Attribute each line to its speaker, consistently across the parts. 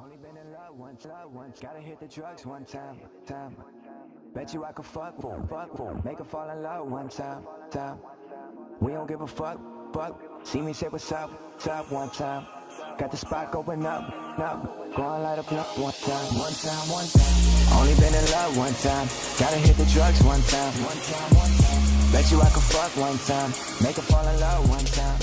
Speaker 1: Only been in love once, gotta hit the drugs one time. Bet you I could fuck, make her fall in love one time. We don't give a fuck. See me say what's up one time. Got the spot going up. Go on light up one time. Only been in love one time, gotta hit the drugs one time. Bet you I could fuck one time, make her fall in love one time.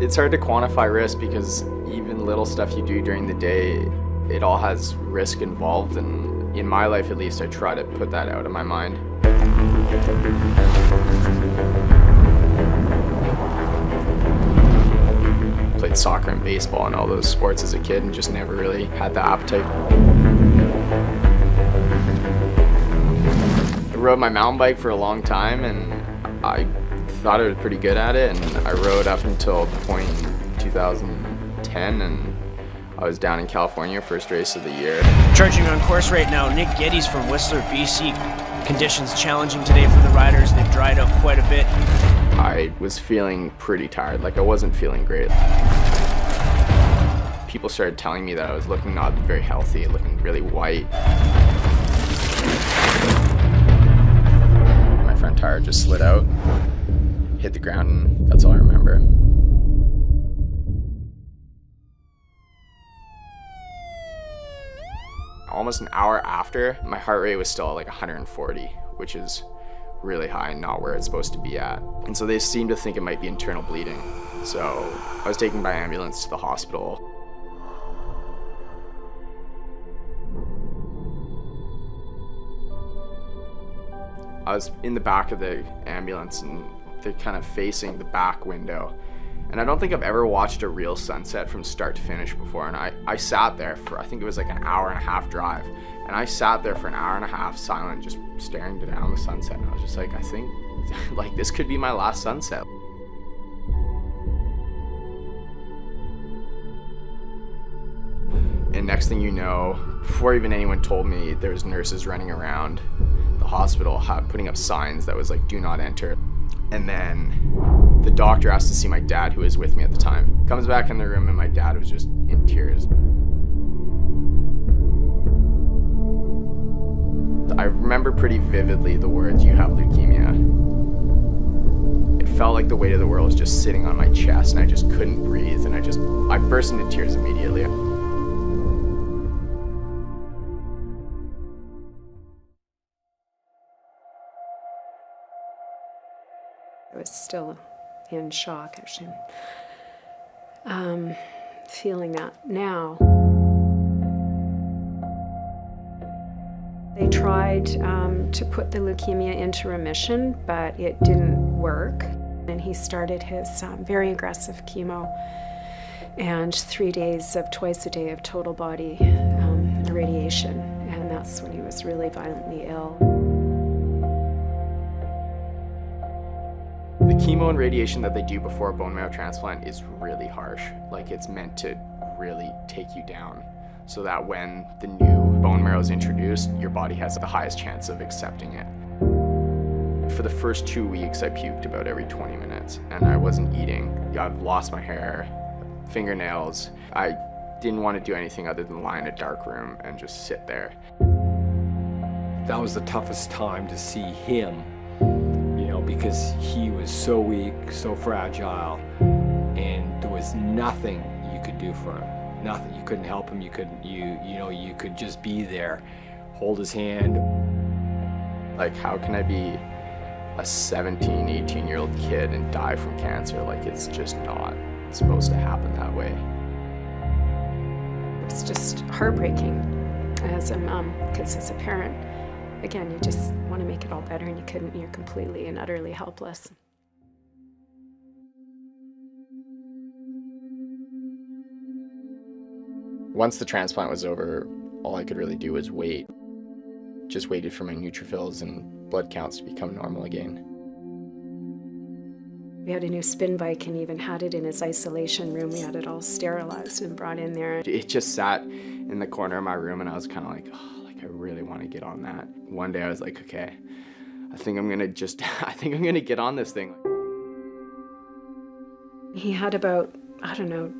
Speaker 2: It's hard to quantify risk because even little stuff you do during the day, it all has risk involved, and in my life at least I try to put that out of my mind. Played soccer and baseball and all those sports as a kid and just never really had the appetite. I rode my mountain bike for a long time and I thought I was pretty good at it, and I rode up until point in 2010, and I was down in California, first race of the year.
Speaker 3: Charging on course right now, Nick Geddes from Whistler, BC. Conditions challenging today for the riders. They've dried up quite a bit.
Speaker 2: I was feeling pretty tired, like I wasn't feeling great. People started telling me that I was looking not very healthy, looking really white. My front tire just slid out, hit the ground, and that's all I remember. Almost an hour after, my heart rate was still at like 140, which is really high, not where it's supposed to be at. And so they seemed to think it might be internal bleeding. So I was taken by ambulance to the hospital. I was in the back of the ambulance and they're kind of facing the back window. And I don't think I've ever watched a real sunset from start to finish before. And I sat there for, I think it was like an hour and a half drive. And I sat there for an hour and a half silent, just staring down the sunset. And I was just like, I think like this could be my last sunset. And next thing you know, before even anyone told me, there was nurses running around the hospital putting up signs that was like, do not enter. And then the doctor asked to see my dad, who was with me at the time. Comes back in the room and my dad was just in tears. I remember pretty vividly the words, "You have leukemia." It felt like the weight of the world was just sitting on my chest and I just couldn't breathe, and I burst into tears immediately.
Speaker 4: I was still in shock, actually. Feeling that now. They tried to put the leukemia into remission, but it didn't work. And he started his very aggressive chemo and 3 days of twice a day of total body irradiation. And that's when he was really violently ill.
Speaker 2: The chemo and radiation that they do before a bone marrow transplant is really harsh. Like, it's meant to really take you down so that when the new bone marrow is introduced, your body has the highest chance of accepting it. For the first 2 weeks, I puked about every 20 minutes and I wasn't eating. I've lost my hair, fingernails. I didn't want to do anything other than lie in a dark room and just sit there.
Speaker 5: That was the toughest time to see him, because he was so weak, so fragile, and there was nothing you could do for him. Nothing. You couldn't help him. You couldn't. You could just be there, hold his hand.
Speaker 2: Like, how can I be a 17, 18-year-old kid and die from cancer? Like, it's just not supposed to happen that way.
Speaker 4: It was just heartbreaking as a mom, because as a parent, again, you just want to make it all better and you couldn't. You're completely and utterly helpless.
Speaker 2: Once the transplant was over, all I could really do was wait. Just waited for my neutrophils and blood counts to become normal again.
Speaker 4: We had a new spin bike and even had it in his isolation room. We had it all sterilized and brought in there.
Speaker 2: It just sat in the corner of my room and I was kind of like, oh, I really want to get on that. One day I was like, okay, I think I'm gonna get on this thing.
Speaker 4: He had about I don't know,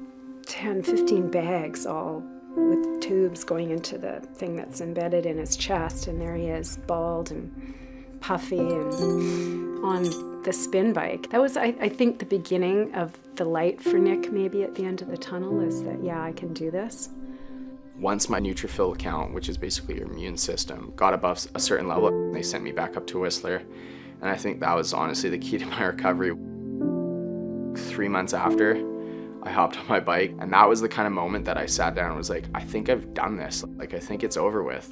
Speaker 4: 10, 15 bags all with tubes going into the thing that's embedded in his chest, and there he is, bald and puffy and on the spin bike. That was, I think, the beginning of the light for Nick maybe at the end of the tunnel, is that, yeah, I can do this.
Speaker 2: Once my neutrophil count, which is basically your immune system, got above a certain level, they sent me back up to Whistler. And I think that was honestly the key to my recovery. 3 months after, I hopped on my bike, and that was the kind of moment that I sat down and was like, I think I've done this. Like, I think it's over with.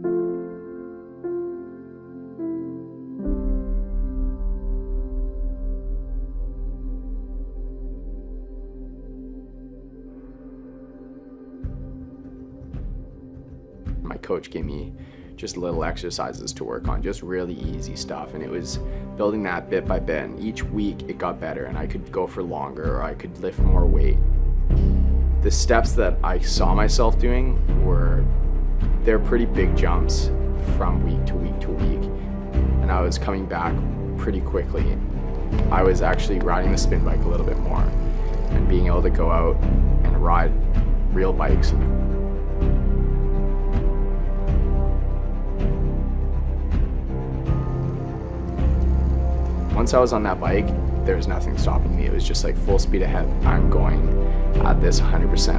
Speaker 2: My coach gave me just little exercises to work on, just really easy stuff, and it was building that bit by bit, and each week it got better, and I could go for longer, or I could lift more weight. The steps that I saw myself doing they're pretty big jumps from week to week to week, and I was coming back pretty quickly. I was actually riding the spin bike a little bit more, and being able to go out and ride real bikes. Once I was on that bike, there was nothing stopping me. It was just like full speed ahead. I'm going at this 100%.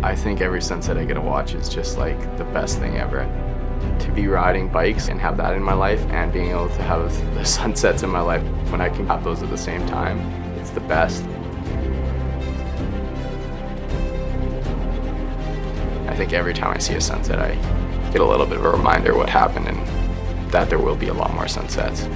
Speaker 2: I think every sunset I get to watch is just like the best thing ever. To be riding bikes and have that in my life, and being able to have the sunsets in my life when I can have those at the same time, it's the best. I think every time I see a sunset, I get a little bit of a reminder what happened, and that there will be a lot more sunsets.